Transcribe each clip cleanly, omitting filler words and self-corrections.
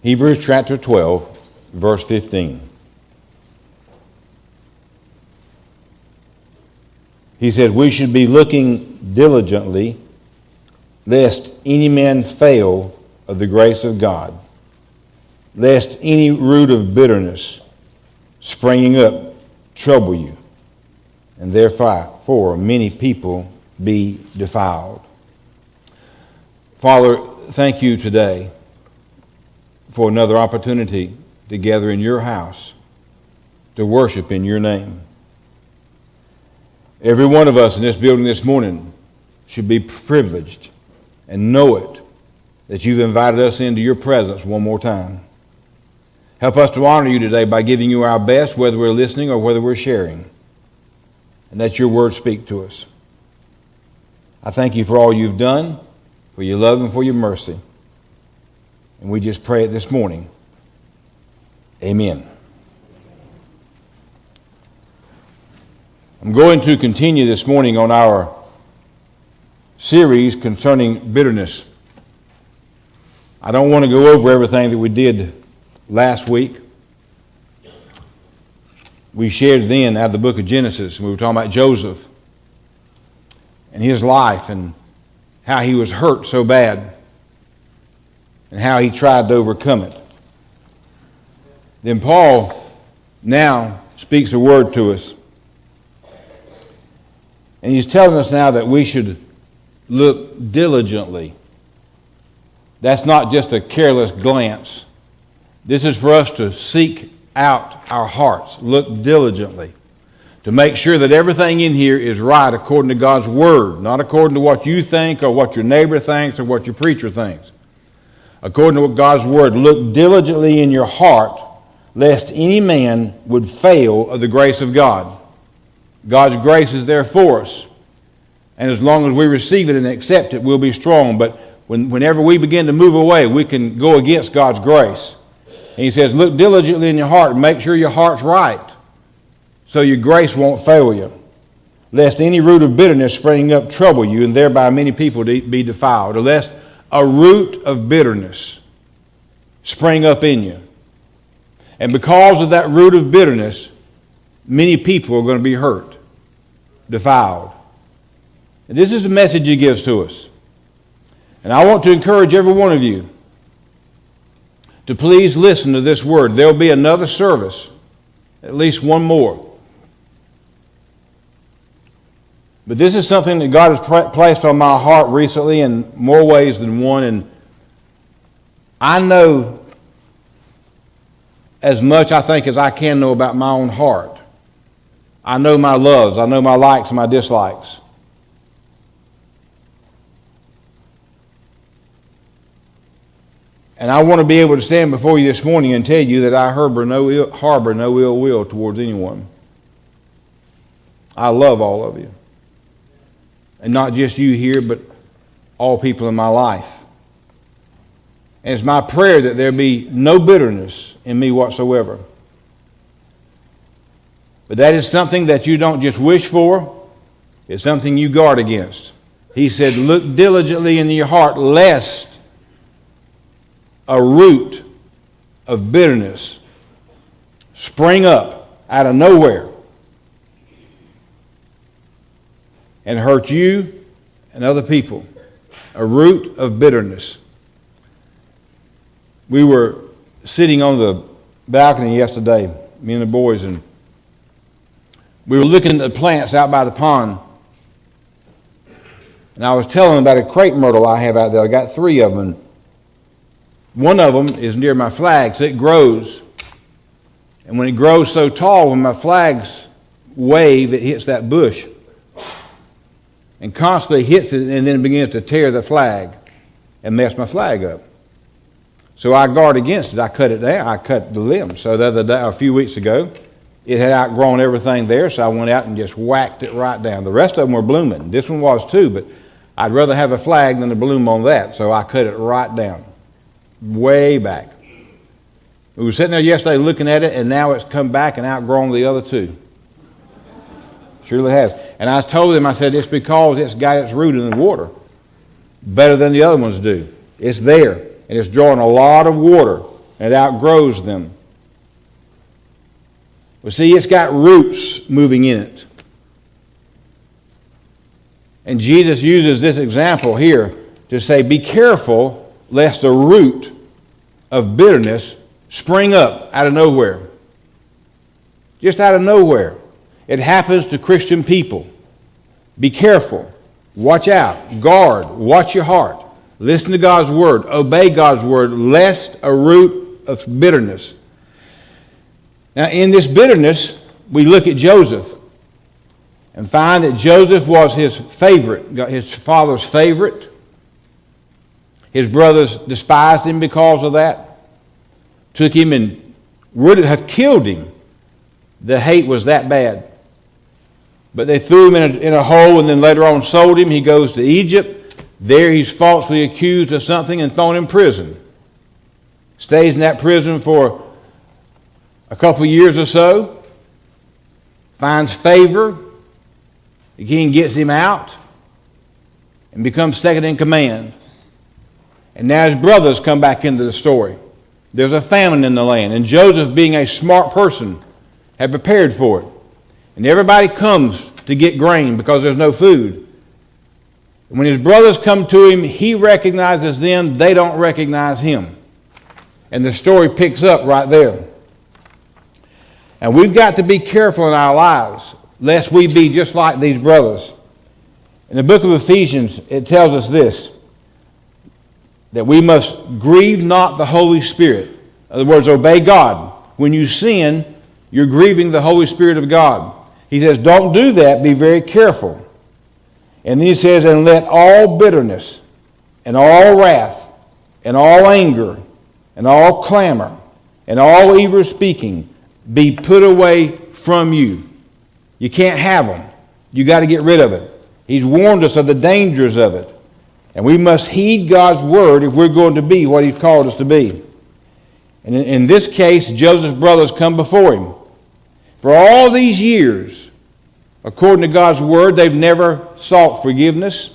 Hebrews chapter 12, verse 15. He said, we should be looking diligently, lest any man fail of the grace of God, lest any root of bitterness springing up trouble you, and therefore many people be defiled. Father, thank you today for another opportunity to gather in your house to worship in your name. Every one of us in this building this morning should be privileged and know it, that you've invited us into your presence one more time. Help us to honor you today by giving you our best, whether we're listening or whether we're sharing, and let your word speak to us. I thank you for all you've done, for your love and for your mercy. And we just pray it this morning. Amen. I'm going to continue this morning on our series concerning bitterness. I don't want to go over everything that we did last week. We shared then out of the book of Genesis, and we were talking about Joseph and his life and how he was hurt so bad and how he tried to overcome it. Then Paul now speaks a word to us. And he's telling us now that we should look diligently. That's not just a careless glance. This is for us to seek out our hearts, look diligently, to make sure that everything in here is right according to God's word, not according to what you think or what your neighbor thinks or what your preacher thinks. According to what God's word, look diligently in your heart, lest any man would fail of the grace of God. God's grace is there for us. And as long as we receive it and accept it, we'll be strong. But whenever we begin to move away, we can go against God's grace. And he says, look diligently in your heart and make sure your heart's right, so your grace won't fail you. Lest any root of bitterness springing up trouble you, and thereby many people be defiled. Or lest a root of bitterness spring up in you. And because of that root of bitterness, many people are going to be hurt, defiled. And this is the message he gives to us. And I want to encourage every one of you to please listen to this word. There'll be another service, at least one more. But this is something that God has placed on my heart recently in more ways than one. And I know as much, I think, as I can know about my own heart. I know my loves. I know my likes and my dislikes. And I want to be able to stand before you this morning and tell you that I harbor no ill will towards anyone. I love all of you. And not just you here, but all people in my life. And it's my prayer that there be no bitterness in me whatsoever. But that is something that you don't just wish for. It's something you guard against. He said, look diligently in your heart, lest a root of bitterness spring up out of nowhere and hurt you and other people. A root of bitterness. We were sitting on the balcony yesterday, me and the boys, and we were looking at the plants out by the pond. And I was telling them about a crepe myrtle I have out there. I got 3 of them. And one of them is near my flags. It grows. And when it grows so tall, when my flags wave, it hits that bush. And constantly hits it and then begins to tear the flag and mess my flag up. So I guard against it. I cut it down. I cut the limbs. So the other day, a few weeks ago, it had outgrown everything there, so I went out and just whacked it right down. The rest of them were blooming. This one was too, but I'd rather have a flag than a bloom on that, so I cut it right down, way back. We were sitting there yesterday looking at it, and now it's come back and outgrown the other 2. Surely has. And I told them, I said, it's because it's got its root in the water better than the other ones do. It's there, and it's drawing a lot of water and it outgrows them. Well, see, it's got roots moving in it. And Jesus uses this example here to say, be careful lest a root of bitterness spring up out of nowhere. Just out of nowhere. It happens to Christian people. Be careful. Watch out. Guard. Watch your heart. Listen to God's word. Obey God's word, lest a root of bitterness. Now, in this bitterness, we look at Joseph and find that Joseph was his favorite, his father's favorite. His brothers despised him because of that. Took him and would have killed him. The hate was that bad. But they threw him in a hole and then later on sold him. He goes to Egypt. There he's falsely accused of something and thrown in prison. Stays in that prison for a couple years or so. Finds favor. The king gets him out and becomes second in command. And now his brothers come back into the story. There's a famine in the land, and Joseph, being a smart person, had prepared for it. And everybody comes to get grain because there's no food. And when his brothers come to him, he recognizes them, they don't recognize him. And the story picks up right there. And we've got to be careful in our lives, lest we be just like these brothers. In the book of Ephesians, it tells us this, that we must grieve not the Holy Spirit. In other words, obey God. When you sin, you're grieving the Holy Spirit of God. He says, don't do that, be very careful. And then he says, and let all bitterness, and all wrath, and all anger, and all clamor, and all evil speaking be put away from you. You can't have them. You got to get rid of it. He's warned us of the dangers of it. And we must heed God's word if we're going to be what he's called us to be. And in this case, Joseph's brothers come before him. For all these years, according to God's word, they've never sought forgiveness.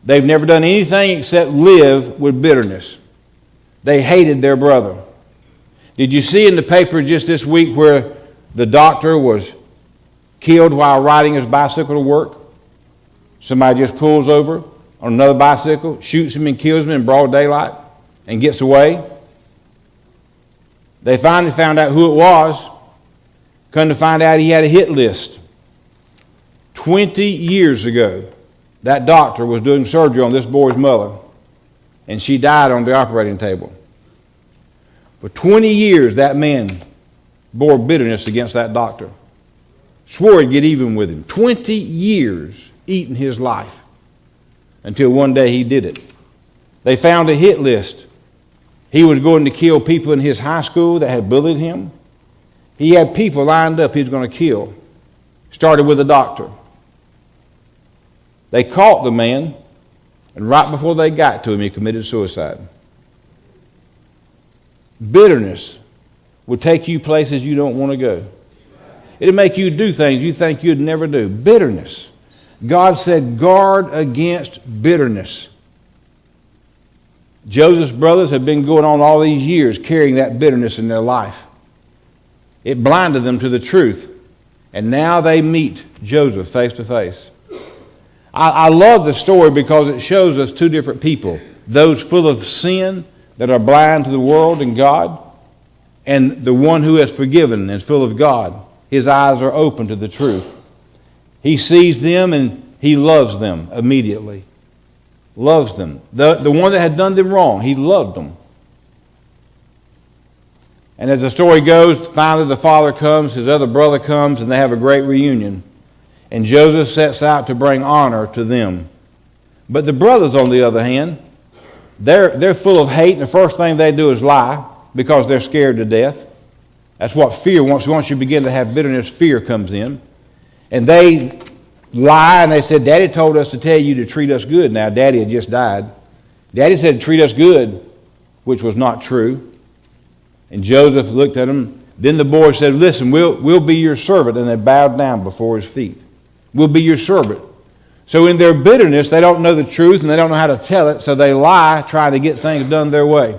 They've never done anything except live with bitterness. They hated their brother. Did you see in the paper just this week where the doctor was killed while riding his bicycle to work? Somebody just pulls over on another bicycle, shoots him and kills him in broad daylight and gets away. They finally found out who it was. Come to find out he had a hit list. 20 years ago, that doctor was doing surgery on this boy's mother, and she died on the operating table. For 20 years, that man bore bitterness against that doctor. Swore he'd get even with him. 20 years eating his life until one day he did it. They found a hit list. He was going to kill people in his high school that had bullied him. He had people lined up he was going to kill. Started with a doctor. They caught the man, and right before they got to him, he committed suicide. Bitterness will take you places you don't want to go. It'll make you do things you think you'd never do. Bitterness. God said, guard against bitterness. Joseph's brothers have been going on all these years carrying that bitterness in their life. It blinded them to the truth. And now they meet Joseph face to face. I love the story because it shows us two different people. Those full of sin that are blind to the world and God, and the one who has forgiven and is full of God. His eyes are open to the truth. He sees them and he loves them immediately. Loves them. The one that had done them wrong, he loved them. And as the story goes, finally the father comes, his other brother comes, and they have a great reunion. And Joseph sets out to bring honor to them. But the brothers, on the other hand, they're full of hate, and the first thing they do is lie because they're scared to death. That's what fear wants. Once you begin to have bitterness, fear comes in. And they lie, and they said, Daddy told us to tell you to treat us good. Now, Daddy had just died. Daddy said, treat us good, which was not true. And Joseph looked at them. Then the boy said, listen, we'll be your servant. And they bowed down before his feet. We'll be your servant. So in their bitterness, they don't know the truth and they don't know how to tell it, so they lie, trying to get things done their way.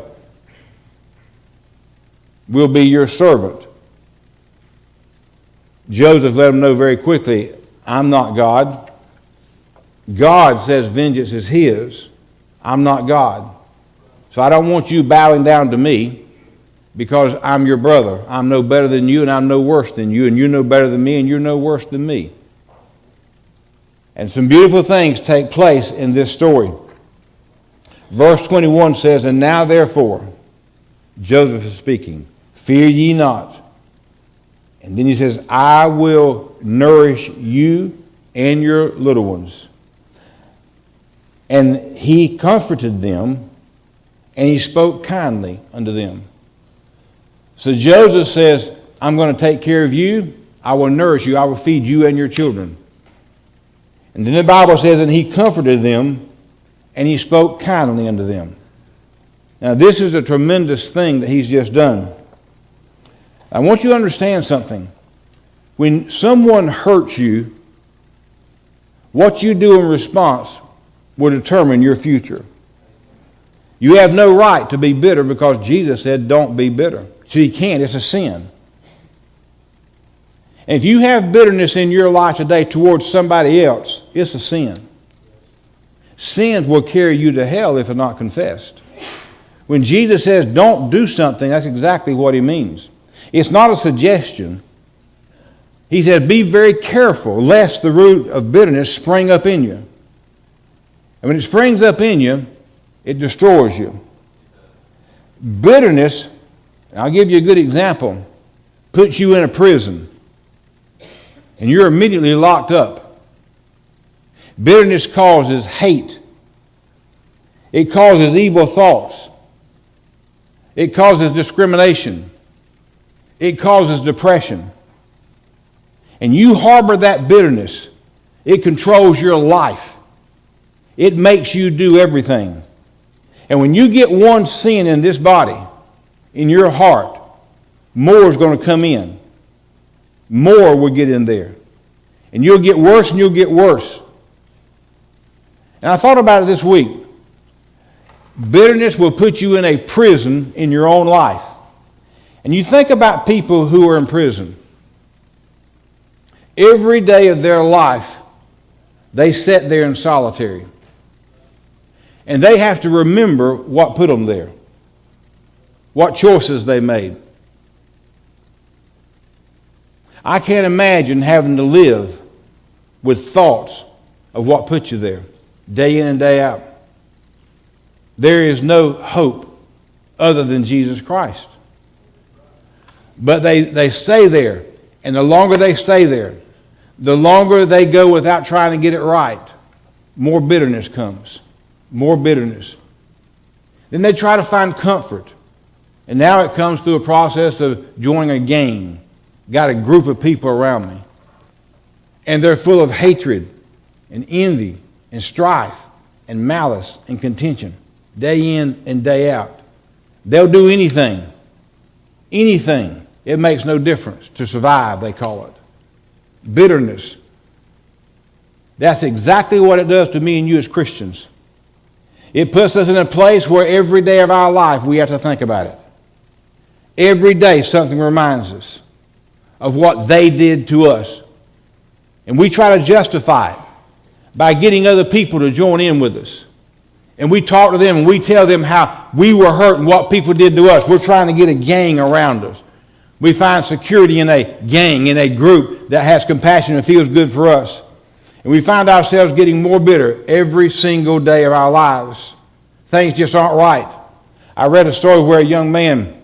will be your servant. Joseph let him know very quickly, I'm not God. God says vengeance is his. I'm not God. So I don't want you bowing down to me because I'm your brother. I'm no better than you and I'm no worse than you, and you're no better than me and you're no worse than me. And some beautiful things take place in this story. Verse 21 says, and now therefore, Joseph is speaking, fear ye not. And then he says, I will nourish you and your little ones. And he comforted them, and he spoke kindly unto them. So Joseph says, I'm going to take care of you. I will nourish you. I will feed you and your children. And then the Bible says, and he comforted them, and he spoke kindly unto them. Now this is a tremendous thing that he's just done. I want you to understand something. When someone hurts you, what you do in response will determine your future. You have no right to be bitter because Jesus said don't be bitter. So you can't. It's a sin. And if you have bitterness in your life today towards somebody else, it's a sin. Sins will carry you to hell if they're not confessed. When Jesus says don't do something, that's exactly what he means. It's not a suggestion. He said be very careful lest the root of bitterness spring up in you. And when it springs up in you, it destroys you. Bitterness, I'll give you a good example, puts you in a prison. And you're immediately locked up. Bitterness causes hate. It causes evil thoughts. It causes discrimination. It causes depression. And you harbor that bitterness. It controls your life. It makes you do everything. And when you get one sin in this body, in your heart, more is going to come in. More will get in there. And you'll get worse and you'll get worse. And I thought about it this week. Bitterness will put you in a prison in your own life. And you think about people who are in prison. Every day of their life, they sit there in solitary. And they have to remember what put them there. What choices they made. I can't imagine having to live with thoughts of what put you there, day in and day out. There is no hope other than Jesus Christ. But they stay there, and the longer they stay there, the longer they go without trying to get it right, more bitterness comes. More bitterness. Then they try to find comfort. And now it comes through a process of joining a gang. Got a group of people around me. And they're full of hatred and envy and strife and malice and contention. Day in and day out. They'll do anything. Anything. It makes no difference. To survive, they call it. Bitterness. That's exactly what it does to me and you as Christians. It puts us in a place where every day of our life we have to think about it. Every day something reminds us of what they did to us. And we try to justify it by getting other people to join in with us. And we talk to them and we tell them how we were hurt and what people did to us. We're trying to get a gang around us. We find security in a gang, in a group that has compassion and feels good for us. And we find ourselves getting more bitter every single day of our lives. Things just aren't right. I read a story where a young man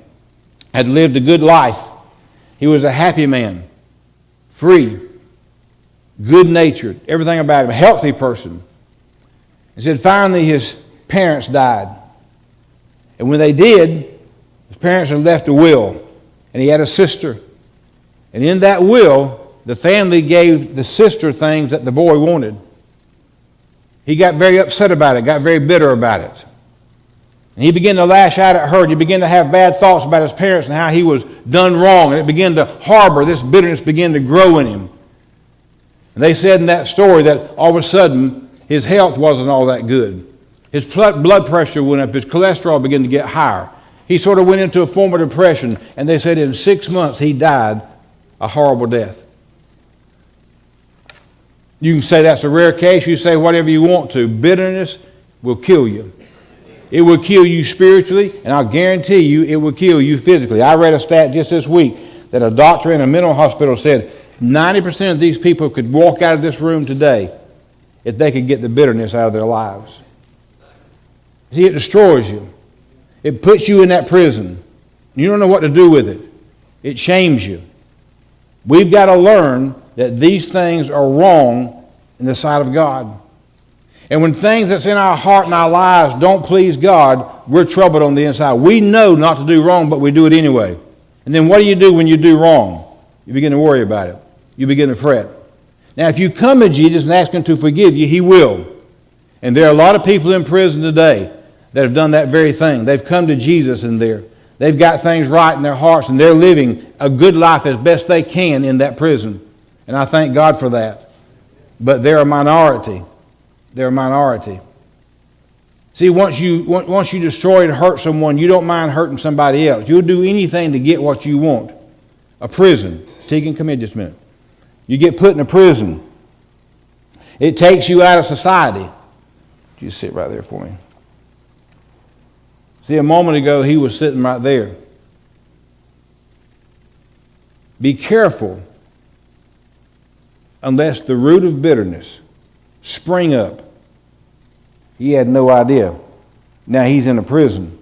had lived a good life. He was a happy man, free, good-natured, everything about him, a healthy person. He said finally his parents died. And when they did, his parents had left a will. And he had a sister. And in that will, the family gave the sister things that the boy wanted. He got very upset about it, got very bitter about it. And he began to lash out at her. And he began to have bad thoughts about his parents and how he was done wrong. And it began to harbor, this bitterness began to grow in him. And they said in that story that all of a sudden his health wasn't all that good. His blood pressure went up, his cholesterol began to get higher. He sort of went into a form of depression, and they said in 6 months he died a horrible death. You can say that's a rare case. You say whatever you want to. Bitterness will kill you. It will kill you spiritually, and I'll guarantee you it will kill you physically. I read a stat just this week that a doctor in a mental hospital said 90% of these people could walk out of this room today if they could get the bitterness out of their lives. See, it destroys you. It puts you in that prison. You don't know what to do with it. It shames you. We've got to learn that these things are wrong in the sight of God. And when things that's in our heart and our lives don't please God, we're troubled on the inside. We know not to do wrong, but we do it anyway. And then what do you do when you do wrong? You begin to worry about it. You begin to fret. Now, if you come to Jesus and ask Him to forgive you, He will. And there are a lot of people in prison today that have done that very thing. They've come to Jesus in there. They've got things right in their hearts, and they're living a good life as best they can in that prison. And I thank God for that. But they're a minority. They're a minority. See, once you destroy and hurt someone, you don't mind hurting somebody else. You'll do anything to get what you want. A prison. Tegan, come here just a minute. You get put in a prison. It takes you out of society. You sit right there for me. See, a moment ago, he was sitting right there. Be careful unless the root of bitterness spring up. He had no idea. Now he's in a prison.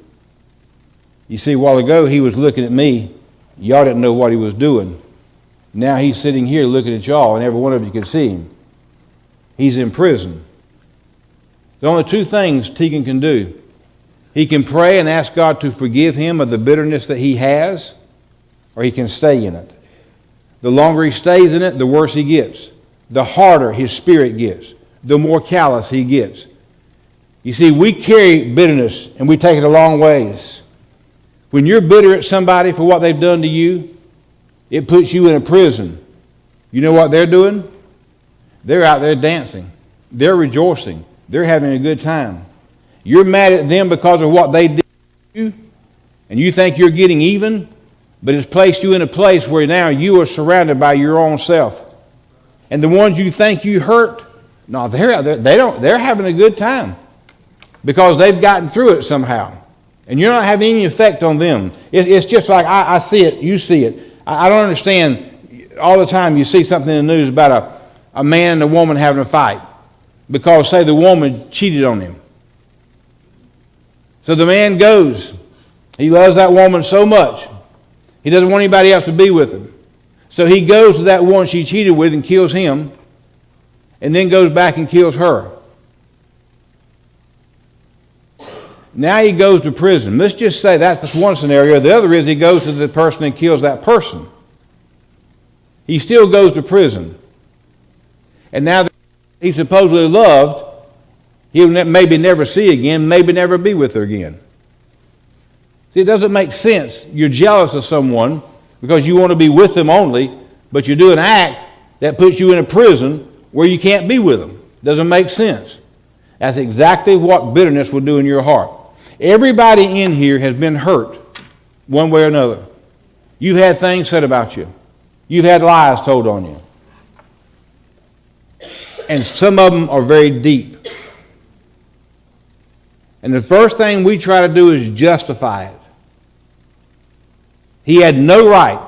You see, a while ago, he was looking at me. Y'all didn't know what he was doing. Now he's sitting here looking at y'all, and every one of you can see him. He's in prison. There's only two things Tegan can do. He can pray and ask God to forgive him of the bitterness that he has, or he can stay in it. The longer he stays in it, the worse he gets. The harder his spirit gets. The more callous he gets. You see, we carry bitterness, and we take it a long ways. When you're bitter at somebody for what they've done to you, it puts you in a prison. You know what they're doing? They're out there dancing. They're rejoicing. They're having a good time. You're mad at them because of what they did to you, and you think you're getting even, but it's placed you in a place where now you are surrounded by your own self. And the ones you think you hurt, no, they're having a good time because they've gotten through it somehow. And you're not having any effect on them. It's just like I see it, you see it. I don't understand. All the time you see something in the news about a man and a woman having a fight because, say, the woman cheated on him. So the man goes. He loves that woman so much. He doesn't want anybody else to be with him. So he goes to that one she cheated with and kills him, and then goes back and kills her. Now he goes to prison. Let's just say that's one scenario. The other is he goes to the person and kills that person. He still goes to prison. And now that he supposedly loved, he'll maybe never see again, maybe never be with her again. See, it doesn't make sense. You're jealous of someone because you want to be with them only, but you do an act that puts you in a prison where you can't be with them. Doesn't make sense. That's exactly what bitterness will do in your heart. Everybody in here has been hurt one way or another. You've had things said about you. You've had lies told on you. And some of them are very deep. And the first thing we try to do is justify it. He had no right.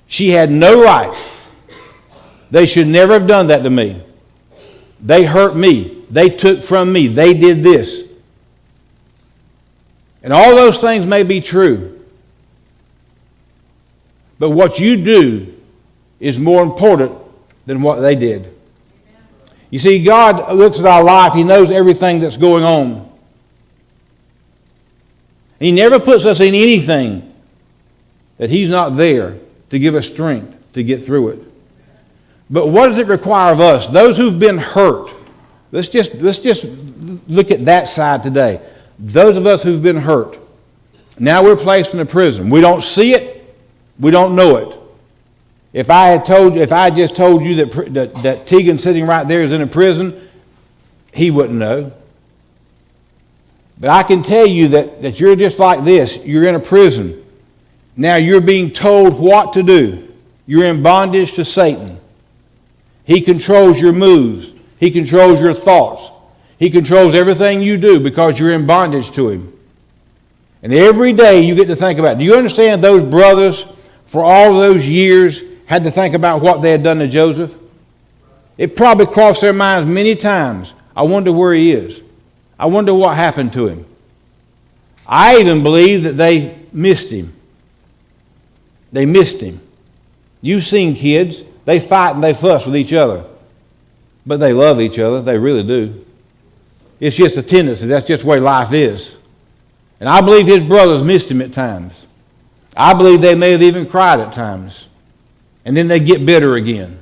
She had no right. They should never have done that to me. They hurt me. They took from me. They did this. And all those things may be true. But what you do is more important than what they did. You see, God looks at our life. He knows everything that's going on. He never puts us in anything that He's not there to give us strength to get through it. But what does it require of us? Those who've been hurt. Let's just look at that side today. Those of us who've been hurt. Now we're placed in a prison. We don't see it. We don't know it. If I had just told you that Tegan sitting right there is in a prison, he wouldn't know. But I can tell you that you're just like this. You're in a prison. Now you're being told what to do. You're in bondage to Satan. He controls your moves. He controls your thoughts. He controls everything you do because you're in bondage to him. And every day you get to think about it. Do you understand those brothers for all those years had to think about what they had done to Joseph? It probably crossed their minds many times. I wonder where he is. I wonder what happened to him. I even believe that they missed him. They missed him. You've seen kids. They fight and they fuss with each other. But they love each other. They really do. It's just a tendency. That's just the way life is. And I believe his brothers missed him at times. I believe they may have even cried at times. And then they get bitter again.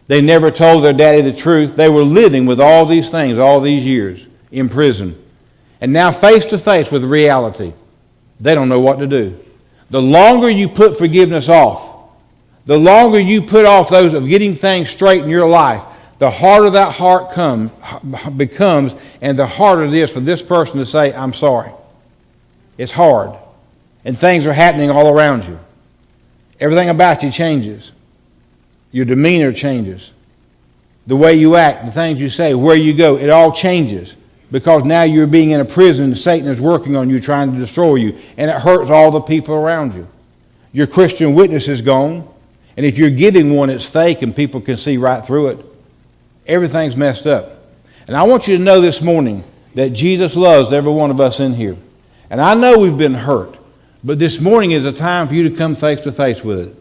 They never told their daddy the truth. They were living with all these things all these years in prison. And now face to face with reality, they don't know what to do. The longer you put forgiveness off, the longer you put off those of getting things straight in your life, the harder that heart becomes, and the harder it is for this person to say, I'm sorry. It's hard. And things are happening all around you. Everything about you changes. Your demeanor changes. The way you act, the things you say, where you go, it all changes. Because now you're being in a prison and Satan is working on you, trying to destroy you. And it hurts all the people around you. Your Christian witness is gone. And if you're giving one, it's fake and people can see right through it. Everything's messed up. And I want you to know this morning that Jesus loves every one of us in here. And I know we've been hurt. But this morning is a time for you to come face to face with it.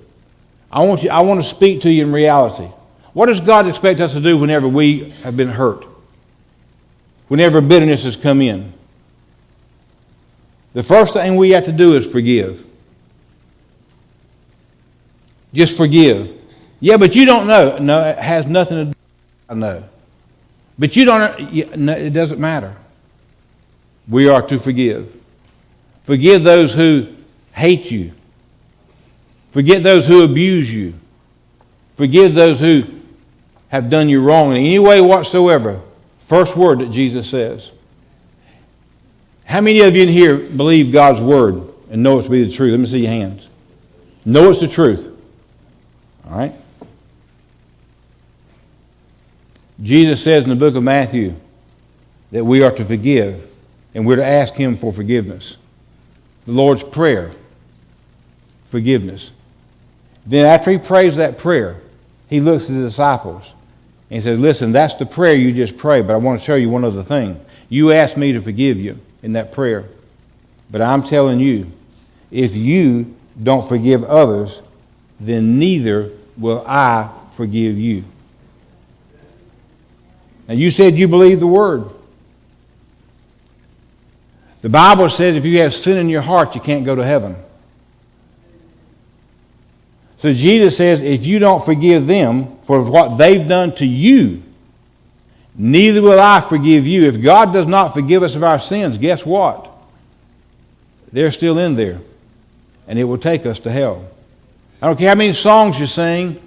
I want to speak to you in reality. What does God expect us to do whenever we have been hurt? Whenever bitterness has come in? The first thing we have to do is forgive. Just forgive. Yeah, but you don't know. No, it has nothing to do with it. I know. But you don't, no, it doesn't matter. We are to forgive. Forgive those who hate you. Forgive those who abuse you. Forgive those who have done you wrong in any way whatsoever. First word that Jesus says. How many of you in here believe God's word and know it to be the truth? Let me see your hands. Know it's the truth. All right? Jesus says in the book of Matthew that we are to forgive and we're to ask him for forgiveness. The Lord's Prayer, forgiveness. Then after he prays that prayer, he looks at the disciples and he says, listen, that's the prayer you just prayed, but I want to show you one other thing. You asked me to forgive you in that prayer, but I'm telling you, if you don't forgive others, then neither will I forgive you. Now you said you believe the word. The Bible says if you have sin in your heart, you can't go to heaven. So Jesus says if you don't forgive them for what they've done to you, neither will I forgive you. If God does not forgive us of our sins, guess what? They're still in there. And it will take us to hell. I don't care how many songs you sing.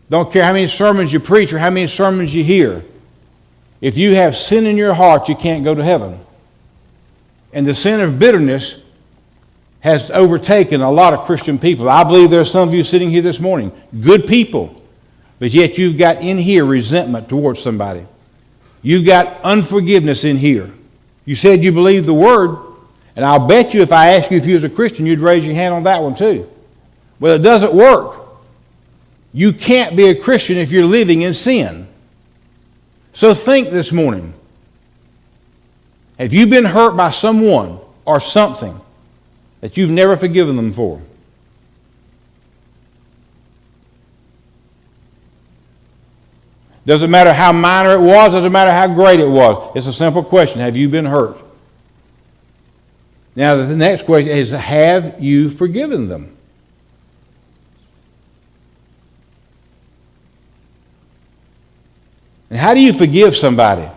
Don't care how many sermons you preach or how many sermons you hear. If you have sin in your heart, you can't go to heaven. And the sin of bitterness has overtaken a lot of Christian people. I believe there are some of you sitting here this morning, good people, but yet you've got in here resentment towards somebody. You've got unforgiveness in here. You said you believe the word, and I'll bet you if I ask you if you was a Christian, you'd raise your hand on that one too. Well, it doesn't work. You can't be a Christian if you're living in sin. So think this morning. Have you been hurt by someone or something that you've never forgiven them for? Doesn't matter how minor it was, doesn't matter how great it was. It's a simple question. Have you been hurt? Now the next question is, have you forgiven them? And how do you forgive somebody?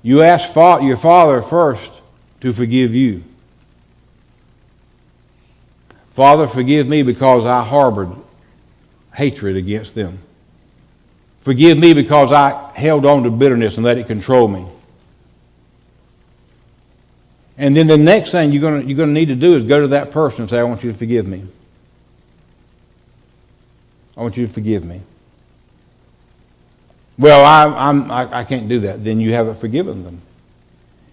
You ask your Father first to forgive you. Father, forgive me because I harbored hatred against them. Forgive me because I held on to bitterness and let it control me. And then the next thing you're going to need to do is go to that person and say, I want you to forgive me. I want you to forgive me. Well, I can't do that. Then you haven't forgiven them.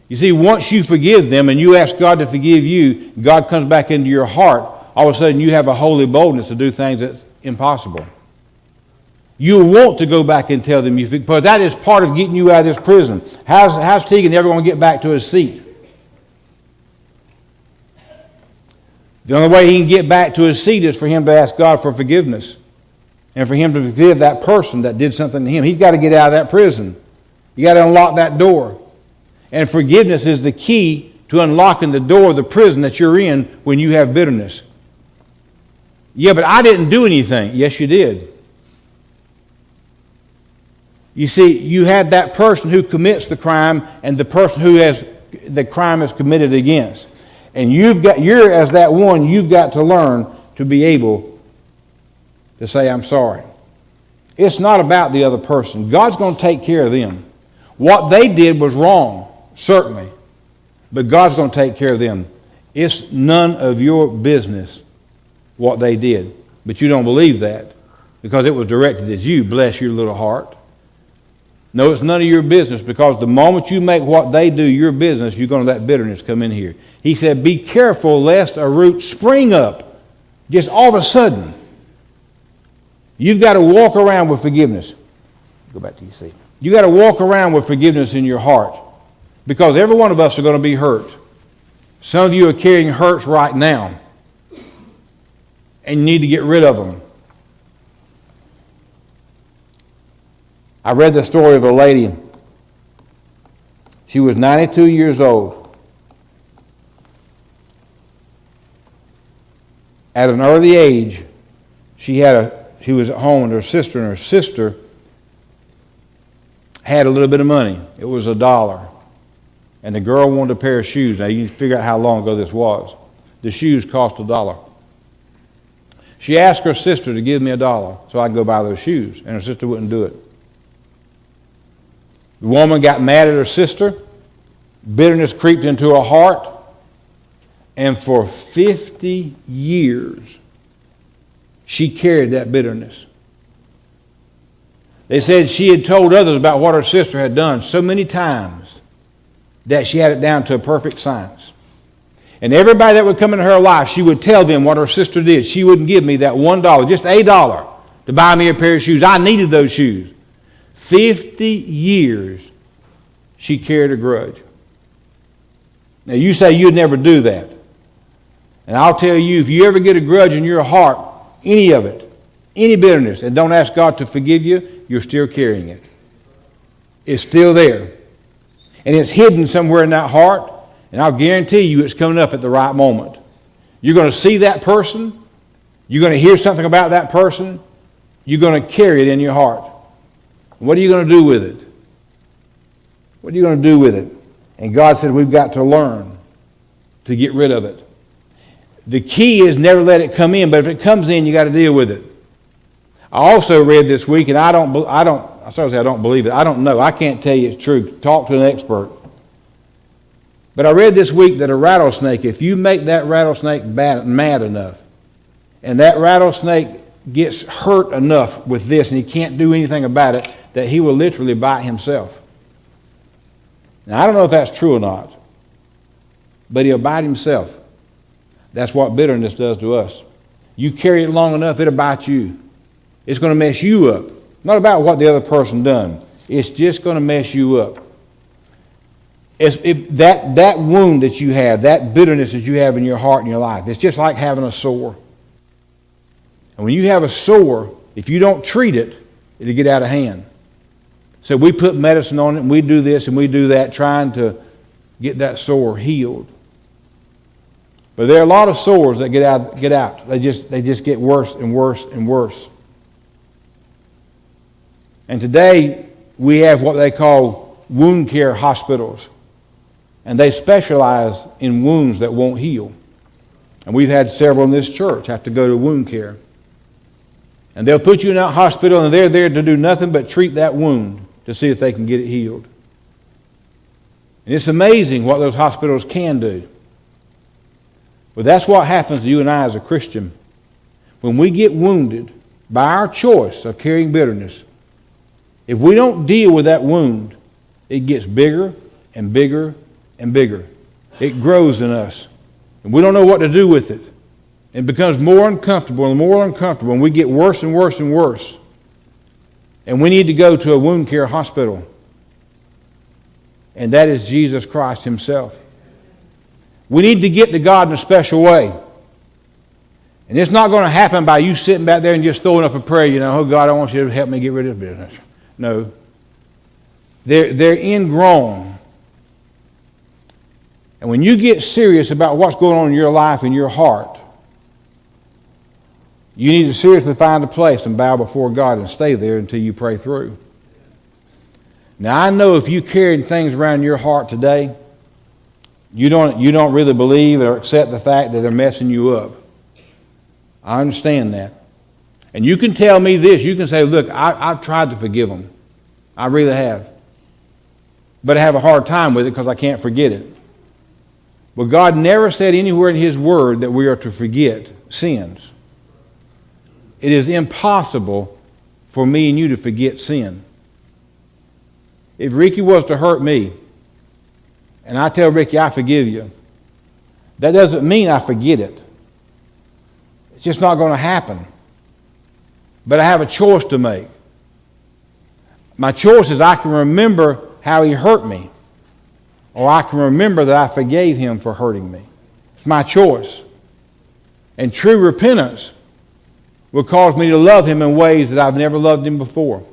You see, once you forgive them and you ask God to forgive you, God comes back into your heart. All of a sudden you have a holy boldness to do things that's impossible. You'll want to go back and tell them you forgive, but that is part of getting you out of this prison. How's Tegan ever going to get back to his seat? The only way he can get back to his seat is for him to ask God for forgiveness and for him to forgive that person that did something to him. He's got to get out of that prison. You got to unlock that door. And forgiveness is the key to unlocking the door of the prison that you're in when you have bitterness. Yeah, but I didn't do anything. Yes, you did. You see, you had that person who commits the crime and the person who has the crime is committed against. And you're as that one, you've got to learn to be able to say, I'm sorry. It's not about the other person. God's going to take care of them. What they did was wrong, certainly. But God's going to take care of them. It's none of your business what they did. But you don't believe that because it was directed at you. Bless your little heart. No, it's none of your business because the moment you make what they do your business, you're going to let bitterness come in here. He said, be careful lest a root spring up just all of a sudden. You've got to walk around with forgiveness. Go back to your seat. You've got to walk around with forgiveness in your heart because every one of us are going to be hurt. Some of you are carrying hurts right now and you need to get rid of them. I read the story of a lady. She was 92 years old. At an early age, she was at home with her sister, and her sister had a little bit of money. It was $1. And the girl wanted a pair of shoes. Now you can figure out how long ago this was. The shoes cost $1. She asked her sister to give me $1 so I could go buy those shoes, and her sister wouldn't do it. The woman got mad at her sister. Bitterness creeped into her heart. And for 50 years, she carried that bitterness. They said she had told others about what her sister had done so many times that she had it down to a perfect science. And everybody that would come into her life, she would tell them what her sister did. She wouldn't give me that $1, just $1, to buy me a pair of shoes. I needed those shoes. 50 years she carried a grudge. Now you say you'd never do that. And I'll tell you, if you ever get a grudge in your heart, any of it, any bitterness, and don't ask God to forgive you, you're still carrying it. It's still there. And it's hidden somewhere in that heart, and I'll guarantee you it's coming up at the right moment. You're going to see that person. You're going to hear something about that person. You're going to carry it in your heart. What are you going to do with it? What are you going to do with it? And God said we've got to learn to get rid of it. The key is never let it come in, but if it comes in, you got to deal with it. I also read this week, and I don't believe it. I don't know. I can't tell you it's true. Talk to an expert. But I read this week that a rattlesnake, if you make that rattlesnake mad enough, and that rattlesnake gets hurt enough with this, and he can't do anything about it, that he will literally bite himself. Now, I don't know if that's true or not, but he'll bite himself. That's what bitterness does to us. You carry it long enough, it'll bite you. It's going to mess you up. Not about what the other person done. It's just going to mess you up. That wound that you have, that bitterness that you have in your heart and your life, it's just like having a sore. And when you have a sore, if you don't treat it, it'll get out of hand. So we put medicine on it, and we do this and we do that, trying to get that sore healed. But there are a lot of sores that get out. They just get worse and worse and worse. And today we have what they call wound care hospitals. And they specialize in wounds that won't heal. And we've had several in this church have to go to wound care. And they'll put you in that hospital, and they're there to do nothing but treat that wound to see if they can get it healed. And it's amazing what those hospitals can do. But that's what happens to you and I as a Christian. When we get wounded by our choice of carrying bitterness, if we don't deal with that wound, it gets bigger and bigger and bigger. It grows in us. And we don't know what to do with it. It becomes more uncomfortable and more uncomfortable, and we get worse and worse and worse. And we need to go to a wound care hospital. And that is Jesus Christ himself. We need to get to God in a special way. And it's not going to happen by you sitting back there and just throwing up a prayer, oh God, I want you to help me get rid of this business. No. They're ingrown. And when you get serious about what's going on in your life and your heart, you need to seriously find a place and bow before God and stay there until you pray through. Now, I know if you carry things around your heart today, you don't really believe or accept the fact that they're messing you up. I understand that. And you can tell me this. You can say, look, I've tried to forgive them. I really have. But I have a hard time with it because I can't forget it. But God never said anywhere in his word that we are to forget sins. It is impossible for me and you to forget sin. If Ricky was to hurt me, and I tell Ricky, I forgive you, that doesn't mean I forget it. It's just not going to happen. But I have a choice to make. My choice is I can remember how he hurt me, or I can remember that I forgave him for hurting me. It's my choice. And true repentance will cause me to love him in ways that I've never loved him before.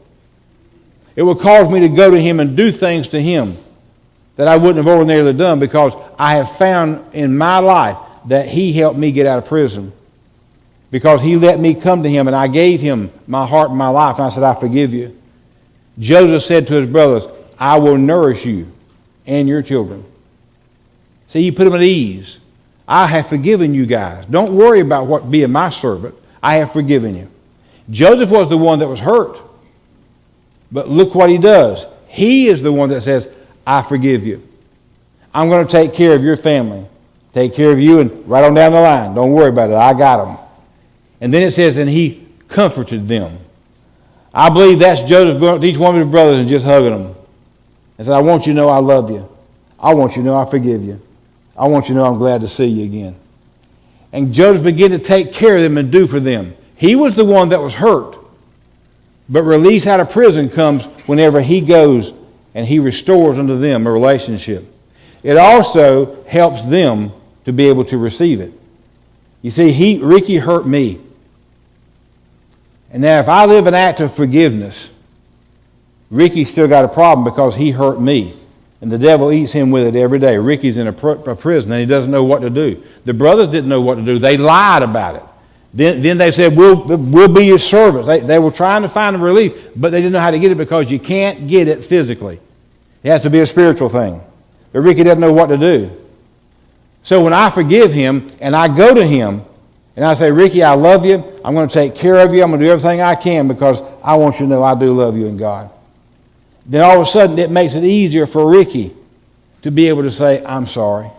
It will cause me to go to him and do things to him that I wouldn't have ordinarily done, because I have found in my life that he helped me get out of prison. Because he let me come to him, and I gave him my heart and my life, and I said, I forgive you. Joseph said to his brothers, I will nourish you and your children. See, he put them at ease. I have forgiven you guys. Don't worry about what being my servant. I have forgiven you. Joseph was the one that was hurt. But look what he does. He is the one that says, I forgive you. I'm going to take care of your family. Take care of you, and right on down the line. Don't worry about it. I got them. And then it says, and he comforted them. I believe that's Joseph going to each one of his brothers and just hugging them. And said, I want you to know I love you. I want you to know I forgive you. I want you to know I'm glad to see you again. And Joseph began to take care of them and do for them. He was the one that was hurt. But release out of prison comes whenever he goes and he restores unto them a relationship. It also helps them to be able to receive it. You see, Ricky hurt me. And now if I live an act of forgiveness, Ricky's still got a problem because he hurt me. And the devil eats him with it every day. Ricky's in a prison and he doesn't know what to do. The brothers didn't know what to do. They lied about it. Then they said, we'll be your servants. They were trying to find a relief, but they didn't know how to get it because you can't get it physically. It has to be a spiritual thing. But Ricky doesn't know what to do. So when I forgive him and I go to him and I say, Ricky, I love you. I'm going to take care of you. I'm going to do everything I can because I want you to know I do love you in God. Then all of a sudden it makes it easier for Ricky to be able to say, I'm sorry.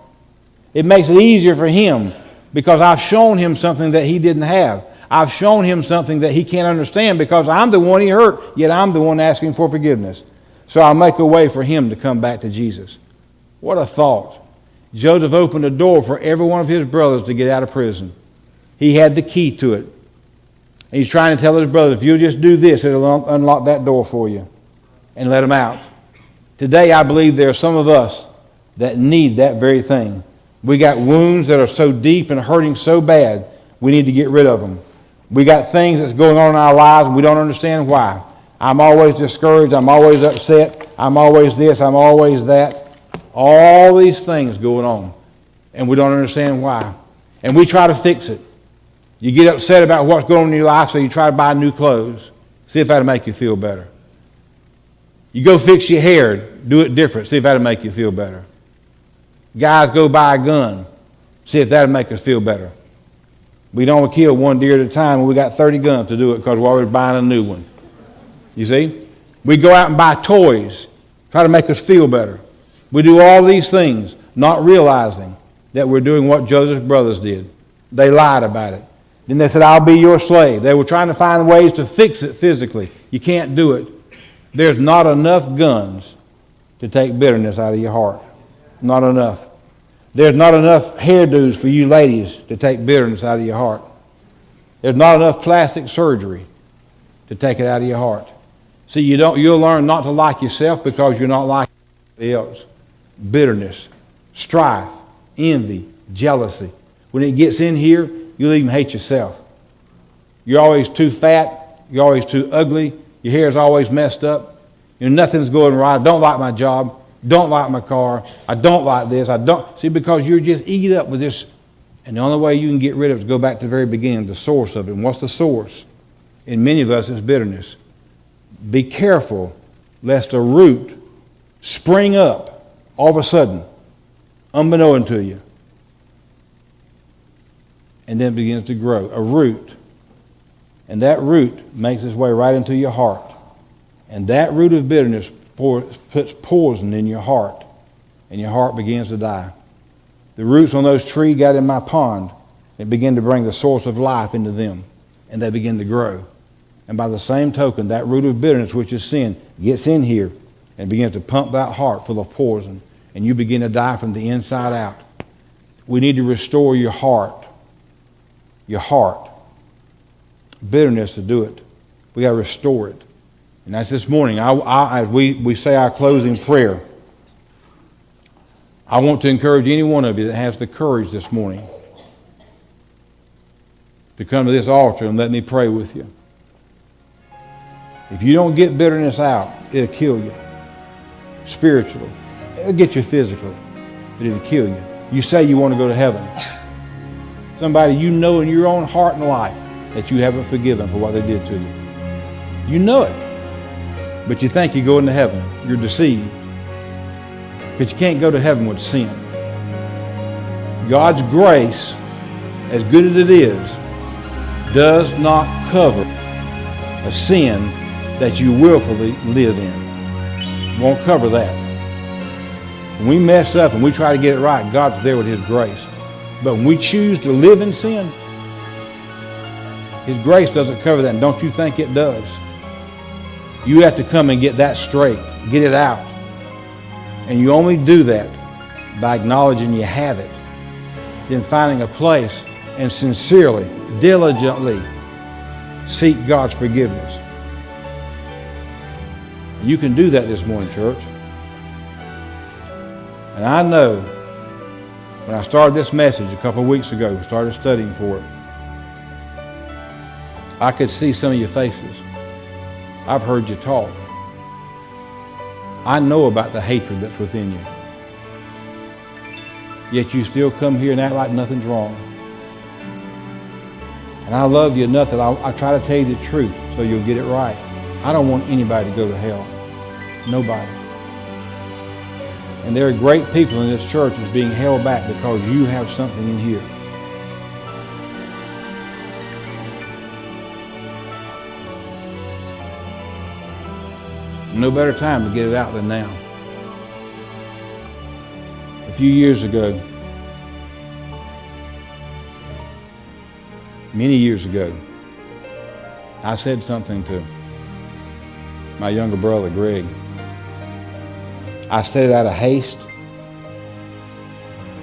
It makes it easier for him because I've shown him something that he didn't have. I've shown him something that he can't understand because I'm the one he hurt, yet I'm the one asking for forgiveness. So I'll make a way for him to come back to Jesus. What a thought. Joseph opened a door for every one of his brothers to get out of prison. He had the key to it. And he's trying to tell his brothers, if you'll just do this, it'll unlock that door for you and let them out. Today, I believe there are some of us that need that very thing. We got wounds that are so deep and hurting so bad, we need to get rid of them. We got things that's going on in our lives and we don't understand why. I'm always discouraged. I'm always upset. I'm always this. I'm always that. All these things going on. And we don't understand why. And we try to fix it. You get upset about what's going on in your life, so you try to buy new clothes. See if that'll make you feel better. You go fix your hair. Do it different. See if that'll make you feel better. Guys go buy a gun. See if that'll make us feel better. We'd only kill one deer at a time, and we got 30 guns to do it because we're always buying a new one. You see? We go out and buy toys, try to make us feel better. We do all these things, not realizing that we're doing what Joseph's brothers did. They lied about it. Then they said, I'll be your slave. They were trying to find ways to fix it physically. You can't do it. There's not enough guns to take bitterness out of your heart. Not enough. There's not enough hairdos for you ladies to take bitterness out of your heart. There's not enough plastic surgery to take it out of your heart. See, you'll learn not to like yourself because you're not like anybody else. Bitterness, strife, envy, jealousy. When it gets in here, you'll even hate yourself. You're always too fat. You're always too ugly. Your hair's always messed up. Nothing's going right. I don't like my job. Don't like my car. I don't like this. I don't. See, because you're just eaten up with this. And the only way you can get rid of it is to go back to the very beginning, the source of it. And what's the source? In many of us, it's bitterness. Be careful lest a root spring up all of a sudden, unbeknown to you, and then begins to grow. A root. And that root makes its way right into your heart. And that root of bitterness puts poison in your heart, and your heart begins to die. The roots on those trees got in my pond. It began to bring the source of life into them, and they begin to grow. And by the same token, that root of bitterness, which is sin, gets in here and begins to pump that heart full of poison, and you begin to die from the inside out. We need to restore your heart. Your heart. Bitterness to do it. We got to restore it. And that's this morning. As we say our closing prayer, I want to encourage any one of you that has the courage this morning to come to this altar and let me pray with you. If you don't get bitterness out, it'll kill you spiritually. It'll get you physically, but it'll kill you. You say you want to go to heaven. Somebody you know in your own heart and life that you haven't forgiven for what they did to you. You know it. But you think you're going to heaven. You're deceived. Because you can't go to heaven with sin. God's grace, as good as it is, does not cover a sin that you willfully live in. It won't cover that. When we mess up and we try to get it right, God's there with His grace. But when we choose to live in sin, His grace doesn't cover that. And don't you think it does? You have to come and get that straight. Get it out. And you only do that by acknowledging you have it. Then finding a place and sincerely, diligently seek God's forgiveness. You can do that this morning, church. And I know when I started this message a couple of weeks ago, started studying for it, I could see some of your faces. I've heard you talk. I know about the hatred that's within you. Yet you still come here and act like nothing's wrong. And I love you enough that I try to tell you the truth so you'll get it right. I don't want anybody to go to hell. Nobody. And there are great people in this church that's being held back because you have something in here. No better time to get it out than now. A few years ago, many years ago, I said something to my younger brother, Greg. I said it out of haste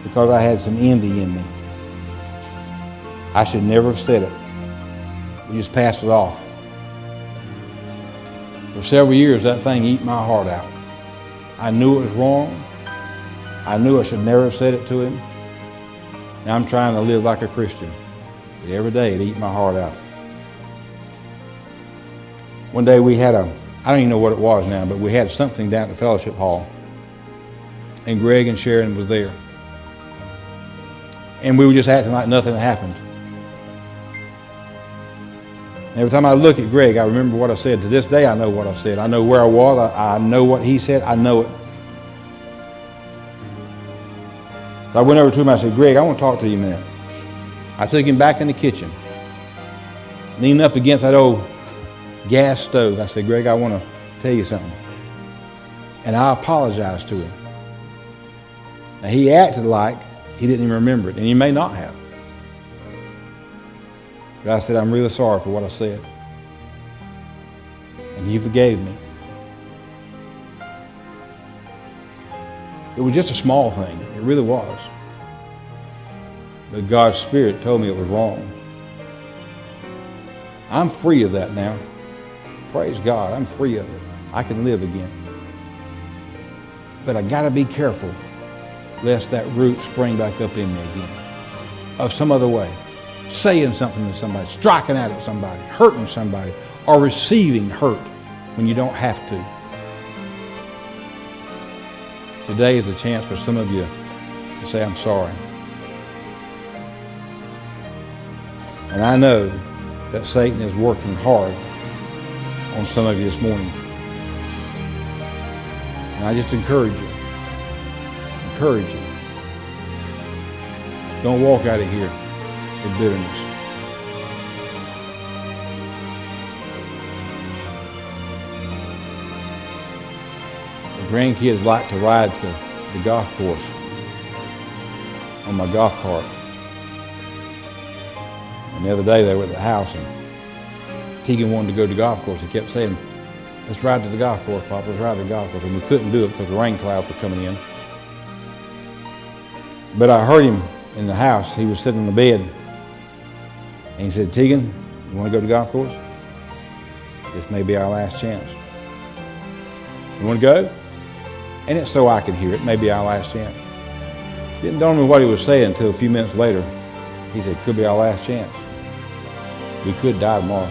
because I had some envy in me. I should never have said it. We just passed it off. For several years, that thing ate my heart out. I knew it was wrong. I knew I should never have said it to him. Now I'm trying to live like a Christian. But every day it ate my heart out. One day we had I don't even know what it was now, but we had something down at the fellowship hall. And Greg and Sharon was there. And we were just acting like nothing had happened. Every time I look at Greg, I remember what I said. To this day, I know what I said. I know where I was. I know what he said. I know it. So I went over to him. I said, Greg, I want to talk to you a minute. I took him back in the kitchen, leaned up against that old gas stove. I said, Greg, I want to tell you something. And I apologized to him. Now, he acted like he didn't even remember it, and he may not have. But I said, I'm really sorry for what I said. And he forgave me. It was just a small thing. It really was. But God's Spirit told me it was wrong. I'm free of that now. Praise God, I'm free of it. I can live again. But I got to be careful lest that root spring back up in me again. Of some other way. Saying something to somebody, striking out at somebody, hurting somebody, or receiving hurt when you don't have to. Today is a chance for some of you to say, I'm sorry. And I know that Satan is working hard on some of you this morning. And I just encourage you. Don't walk out of here with bitterness. The grandkids like to ride to the golf course on my golf cart. And the other day they were at the house and Tegan wanted to go to the golf course. He kept saying, let's ride to the golf course, Papa, let's ride to the golf course. And we couldn't do it because the rain clouds were coming in. But I heard him in the house. He was sitting on the bed. And he said, Tegan, you want to go to the golf course? This may be our last chance. You want to go? And it's so I can hear it. May be our last chance. Didn't dawn on me what he was saying until a few minutes later. He said, could be our last chance. We could die tomorrow.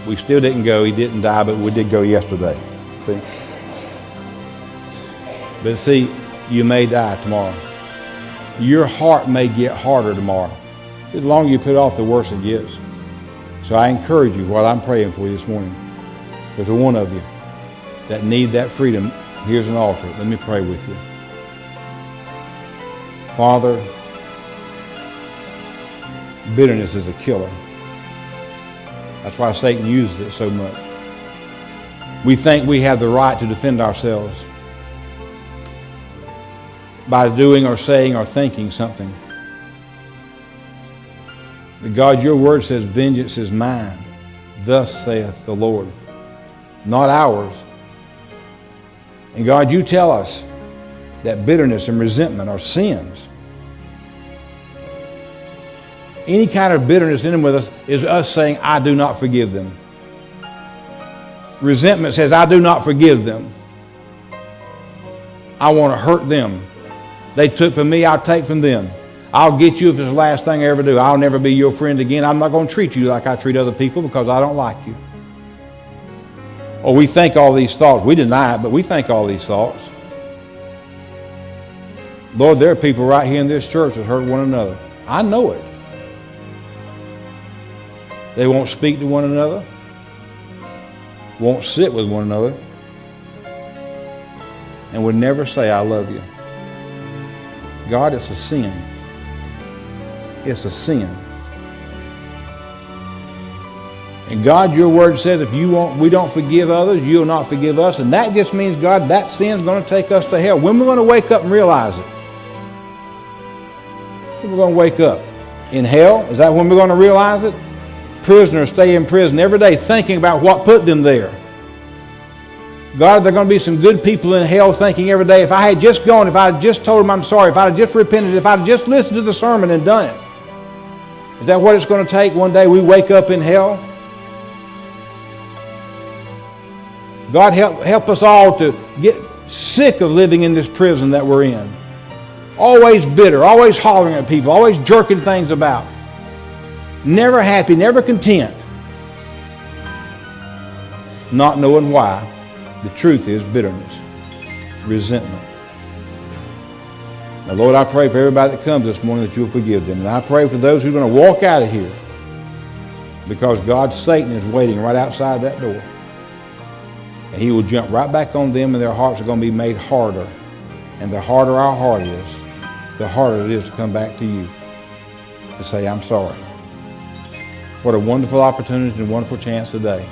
We still didn't go. He didn't die, but we did go yesterday. See? But see, you may die tomorrow. Your heart may get harder tomorrow. The longer you put it off, the worse it gets. So I encourage you while I'm praying for you this morning, if there's one of you that need that freedom, here's an altar. Let me pray with you. Father, bitterness is a killer. That's why Satan uses it so much. We think we have the right to defend ourselves by doing or saying or thinking something. But God, your word says, vengeance is mine, thus saith the Lord, not ours. And God, you tell us that bitterness and resentment are sins. Any kind of bitterness in them with us is us saying, I do not forgive them. Resentment says, I do not forgive them. I want to hurt them. They took from me, I'll take from them. I'll get you if it's the last thing I ever do. I'll never be your friend again. I'm not going to treat you like I treat other people because I don't like you. Or we think all these thoughts. We deny it, but we think all these thoughts. Lord, there are people right here in this church that hurt one another. I know it. They won't speak to one another. Won't sit with one another. And would never say, I love you. God, it's a sin. It's a sin. And God, your word says if we don't forgive others, you'll not forgive us. And that just means, God, that sin's going to take us to hell. When we're going to wake up and realize it? When we're going to wake up? In hell? Is that when we're going to realize it? Prisoners stay in prison every day thinking about what put them there. God, there are going to be some good people in hell thinking every day, if I had just gone, if I had just told them I'm sorry, if I had just repented, if I had just listened to the sermon and done it. Is that what it's going to take one day we wake up in hell? God, help us all to get sick of living in this prison that we're in. Always bitter, always hollering at people, always jerking things about. Never happy, never content. Not knowing why. The truth is bitterness, resentment. Now, Lord, I pray for everybody that comes this morning that you'll forgive them. And I pray for those who are going to walk out of here because God, Satan, is waiting right outside that door. And he will jump right back on them and their hearts are going to be made harder. And the harder our heart is, the harder it is to come back to you to say, I'm sorry. What a wonderful opportunity and a wonderful chance today.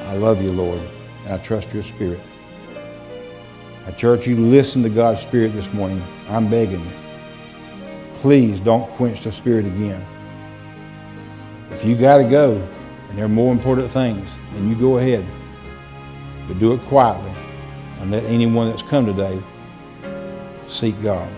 I love you, Lord, and I trust your Spirit. Church, you listen to God's Spirit this morning. I'm begging you. Please don't quench the Spirit again. If you got to go, and there are more important things, then you go ahead. But do it quietly, and let anyone that's come today seek God.